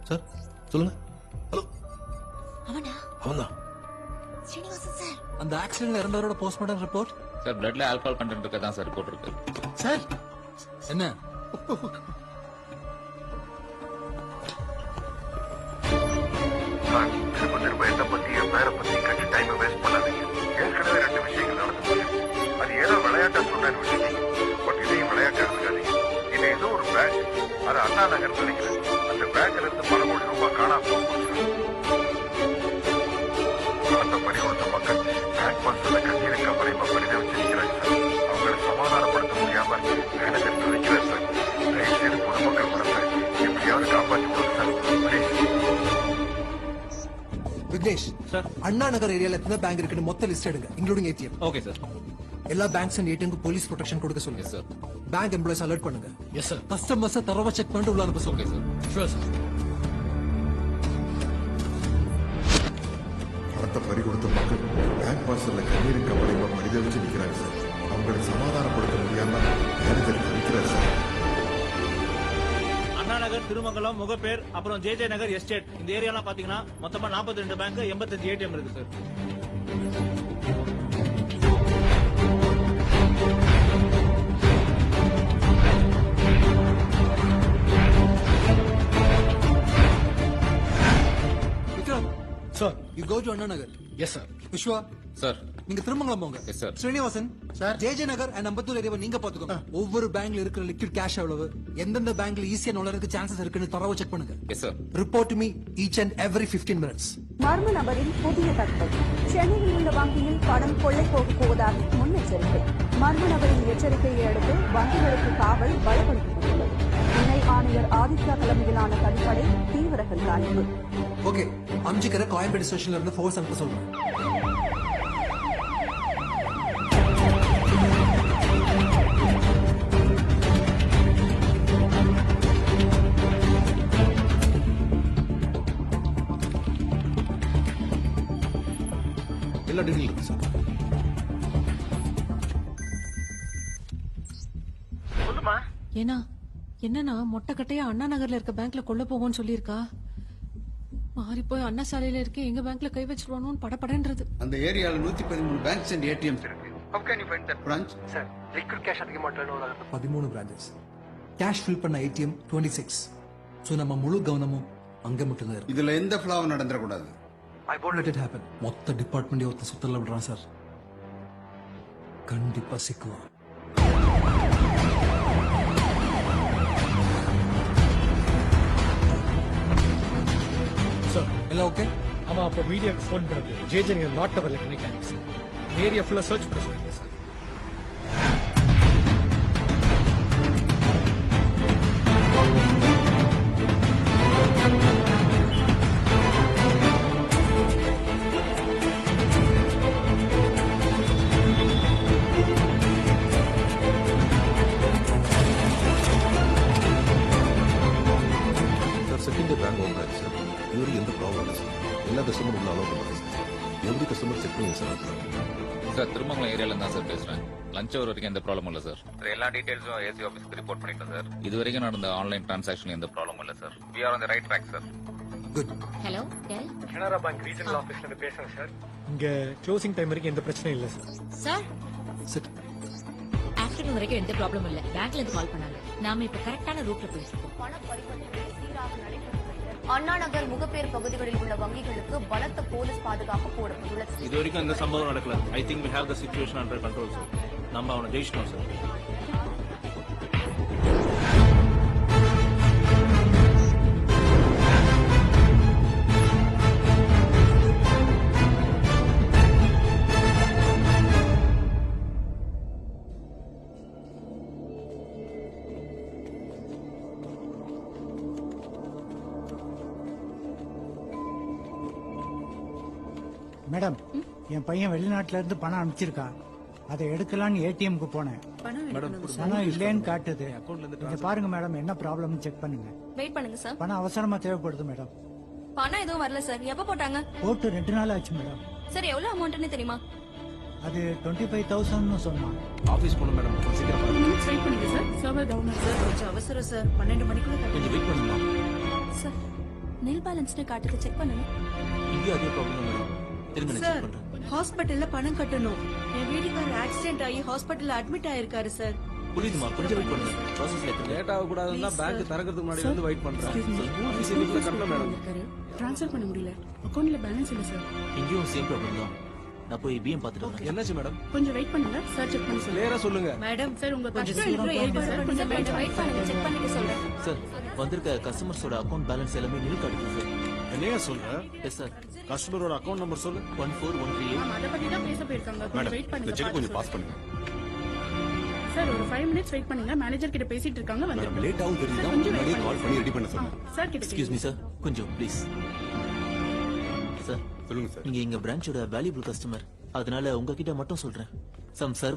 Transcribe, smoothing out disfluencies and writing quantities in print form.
Sir சொல்லுங்க. Hello, அவனா? அவன்தான். ஸ்ரீனிவாசன் சார். அந்த ஆக்சிடென்ட்ல இறந்தவரோட போஸ்ட்மார்ட்டம் ரிப்போர்ட் சார் பிளட்ல ஆல்கஹால் கண்டென்ட் இருக்கதான் சார் ரிப்போர்ட் இருக்கு. சார் என்ன திரும்ப திரும்ப என்ன பத்தி என் பேரை பத்தி கட்சி டைம் வேஸ்ட் பண்ணாதீங்க. ஏற்கனவே 2 விஷயங்கள் நடந்து அது ஏதோ விளையாட்டா சொன்னேன்னு விட்டுட்டீங்க. பட் இதையும் விளையாட்டா இருக்காதீங்க. இது ஏதோ ஒரு பேங்க், அது அண்ணா நகர் நினைக்கிறேன். அந்த பேங்க்ல இருந்து பல கோடி ரூபாய் காணாம போகுது. பணத்தை பறி கொடுத்த மக்கள் பேங்க் பஸ்ல கண்ணீரை கவலைமா பரிதவிச்சிருக்கிறாங்க சார். அவங்களை சமாதானப்படுத்த முடியாம வேலைக்கு வைக்கிறார் சார். தயவு செய்து பொதுமக்கள் பணத்தை எப்படியாவது காப்பாற்றி கொடுங்க சார். விக்னேஷ் சார். அண்ணா நகர் ஏரியால எத்தனை பேங்க் இருக்குன்னு மொத்த லிஸ்ட் எடுங்க, இன்க்ளூடிங் ஏடிஎம். Okay sir. எல்லா பேங்க்ஸ் அண்ட் ஏடிஎம்க்கு போலீஸ் ப்ரொடெக்ஷன் கொடுக்க சொல்லுங்க. Yes sir. Bank employees alert பண்ணுங்க. Yes sir. கஸ்டமர்ஸ் தரவா செக் பண்ணிட்டு உள்ள அனுப்ப ஓகே சொல்லுங்க. சார். Sure sir. பணத்தை பறி கொடுத்த மக்கள் பேங்க் வாசல்ல கண்ணீருக்கு கவலைமா பரிதவிச்சு நிற்கிறாங்க சார். அவங்களை சமாதானப்படுத்த முடியாம மேனேஜர் தவிக்கிறார் சார். அண்ணா நகர், திருமங்கலம், முகப்பேர், அப்புறம் ஜே நகர் எஸ்டேட், இந்த ஏரியாலாம் பாத்தீங்கன்னா மொத்தமா 42 பேங்க், 85 ஏடிஎம் இருக்கு sir. Vikram sir. You go to Anna Nagar. Yes sir. Viswa sir. நீங்க திருமங்கலம் போங்க. Yes, sir. Srinivasan sir. J Nagar and Ambattur ஏரியாவை நீங்க பாத்துக்கோங்க. ஒவ்வொரு பேங்க்ல இருக்கிற லிக்விட் கேஷ் எவ்வளவு, எந்தெந்த பேங்க்ல ஈஸியா நுழைறதுக்கு சான்சஸ் இருக்குன்னு தரவா செக் பண்ணுங்க. Yes sir. Report me each and every 15 minutes. மர்ம நபரின் புதிய தகவல். சென்னையில் உள்ள வங்கியில் பணம் கொள்ளை போகப் போவதாக முன்னெச்சரிக்கை. மர்ம நபரின் எச்சரிக்கையை அடுத்து வங்கிகளுக்கு காவல் பலப்படுத்தப்பட்டுள்ளது. துணை ஆணையர் ஆதித்யா தலைமையிலான தனிப்படை தீவிர கண்காணிப்பு. ஓகே, அம்ஜிக்கரை கோயம்பேடு ஸ்டேஷன்ல இருந்து ஃபோர்ஸ் அனுப்ப சொல்றேன். எல்லா டீட்டெயில் இருக்கு சார். ஏன்னா என்னன்னா மொட்டைக்கட்டையா அண்ணா நகர்ல இருக்க பேங்க்ல கொள்ள போகும்னு சொல்லியிருக்கா. மாறி போய் அண்ணா சாலையில இருக்க எங்க பேங்க்ல கை வச்சிருவானு படபடன்றது. அந்த ஏரியால 113 பேங்க்ஸ் அண்ட் ஏடிஎம்ஸ் இருக்கு. How can you find that branch? Sir, liquid cash அதிகமா turn over ஆகுது. 13 பிரான்ச்சஸ். கேஷ் ஃபில் பண்ண ஏடிஎம் 26. சோ நம்ம முழு கவனமும் அங்க மட்டும் தான் இருக்கு. இதுல எந்த ஃபிளாவும் நடந்துட கூடாது. I won't let it happen. மொத்த டிபார்ட்மெண்ட் ஒருத்த சுத்தல விடுறான் சார். கண்டிப்பா சிக்குவான். சார். எல்லாம் ஓகே? ஆமா, அப்போ மீடியாக்கு ஃபோன் பண்ணது ஜேஜே நாட் அவர் எலக்ட்ரானிக்ஸ் ஏரியா ஃபுல்லா சர்ச் பண்ண சொல்லுங்க sir. Sir, second day bank open ஆயிடுச்சு சார். இதுவரைக்கும் எந்த ப்ராப்ளம் இல்லை சார். எல்லா கஸ்டமரும் உள்ள அலோவ் பண்ணுறாங்க சார். எவ்ரி கஸ்டமர் செக் பண்ணுங்க சார். சார் திருமங்கலம் ஏரியால தான் சார் பேசுறேன். லஞ்ச் அவர் வரைக்கும் எந்த ப்ராப்ளமும் இல்ல சார். எல்லா டீடைல்ஸும் ஏசி ஆபீஸ்க்கு ரிப்போர்ட் பண்ணிட்டேன் சார். இது வரைக்கும் நடந்த ஆன்லைன் டிரான்சாக்ஷன் எந்த ப்ராப்ளமும் இல்ல sir. We are on the right track sir. Good. Hello டெல். கனரா பேங்க் ரீஜனல் ஆபீஸ்ல இருந்து பேசுறேன் சார். இங்க க்ளோசிங் டைம் வரைக்கும் எந்த பிரச்சனையும் இல்ல சார். Sir, chit. ஆஃப்டர்நூன் வரைக்கும் எந்த ப்ராப்ளமும் இல்ல. பேங்க்ல இருந்து கால் பண்ணாங்க. நாம இப்ப கரெக்டான ரூட்ல போயிட்டு பண பரிவர்த்தனை சீராக நடைபெற்று அண்ணா நகர், முகப்பேர் பகுதிகளில் உள்ள வங்கிகளுக்கு பலத்த போலீஸ் பாதுகாப்பு போடப்பட்டுள்ளது. இது வரைக்கும் இந்த சம்பவம் நடக்கல. I think we have the situation under control sir. நம்ம அவனை ஜெயிச்சிட்டோம் சார். மேடம், என் பையன் வெளிநாட்டுல இருந்து பணம் அனுப்பிச்சிருக்கான். அதை எடுக்கலான்னு ஏடிஎம்க்கு போனேன். பணம் இல்லைன்னு காட்டுது. இங்க பாருங்க மேடம், என்ன ப்ராப்ளம் செக் பண்ணுங்க. வெயிட் பண்ணுங்க சார். பணம் அவசரமா தேவைப்படுது மேடம். பணம் எதுவும் வரல சார். எப்ப போட்டாங்க? போட்டு 2 நாள் ஆச்சு மேடம். சார், எவ்வளவு அமௌண்ட்னு தெரியுமா? அது 25,000 சொன்னான். ஆபீஸ் போணும் மேடம். சீக்கிரம் பாருங்க. வெயிட் பண்ணுங்க சார். Server down sir. கொஞ்சம் அவசரம் சார். 12 மணிக்குள்ள கொஞ்சம் வெயிட் பண்ணுங்க. சார், நில் பேலன்ஸ்னு காட்டுது செக் பண்ணுங்க இங்கேயும் அதே ப்ராப்ளம் மேடம் திரும்ப நான் செக் பண்றேன் ஹாஸ்பிட்டல்ல பணம் கட்டணும் என் வீட்டுக்காரர் ஆக்சிடென்ட் ஆகி ஹாஸ்பிட்டல்ல அட்மிட் ஆயிருக்காரு சார் புரியுதுமா கொஞ்சம் வெயிட் பண்ணுங்க ப்ராசஸ்ல இருக்கு லேட் ஆக கூடாதுன்னா பேங்க் திறக்கிறதுக்கு முன்னாடி வந்து வெயிட் பண்றேன் கட்டணும் மேடம் ட்ரான்ஸ்ஃபர் பண்ண முடியல அக்கவுண்ட்ல பேலன்ஸ் இல்ல சார் இங்கேயும் சேம் ப்ராப்ளம் தான் நான் போய் பிஎம் பார்த்துட்டு வரேன் என்னாச்சு மேடம் கொஞ்சம் வெயிட் பண்ணுங்க சார் செக் பண்ணி கிளியரா சொல்லுங்க மேடம் சார் உங்க கஷ்டம் இருக்கிற ஏரியா சார் கொஞ்சம் வெயிட் பண்ணுங்க செக் பண்ணிட்டு சொல்றேன் சார் வந்திருக்க கஸ்டமர்ஸோட அக்கவுண்ட் பேலன்ஸ் எல்லாமே நில் காட்டுது சார் என்னையா சொல்ற எஸ் சார் கஸ்டமரோட அக்கௌண்ட் நம்பர் சொல்லு 14138 அத பத்தி தான் பேச போயிருக்காங்க கொஞ்சம் வெயிட் இந்த செக் கொஞ்சம் பாஸ் பண்ணுங்க சார் ஒரு 5 மினிட்ஸ் வெயிட் பண்ணுங்க மேனேஜர் கிட்ட பேசிட்டு இருக்காங்க வந்து லேட் ஆகும் தெரியுதா முன்னாடியே கால் பண்ணி ரெடி பண்ண சொல்லுங்க சார் கிட்ட எக்ஸ்கியூஸ் மீ சார் கொஞ்சம் ப்ளீஸ் சார் சொல்லுங்க சார் நீங்க எங்க பிரான்ச்சோட வேல்யூபிள் கஸ்டமர் அதனால உங்ககிட்ட மட்டும் சொல்றேன் சம் சர்வர்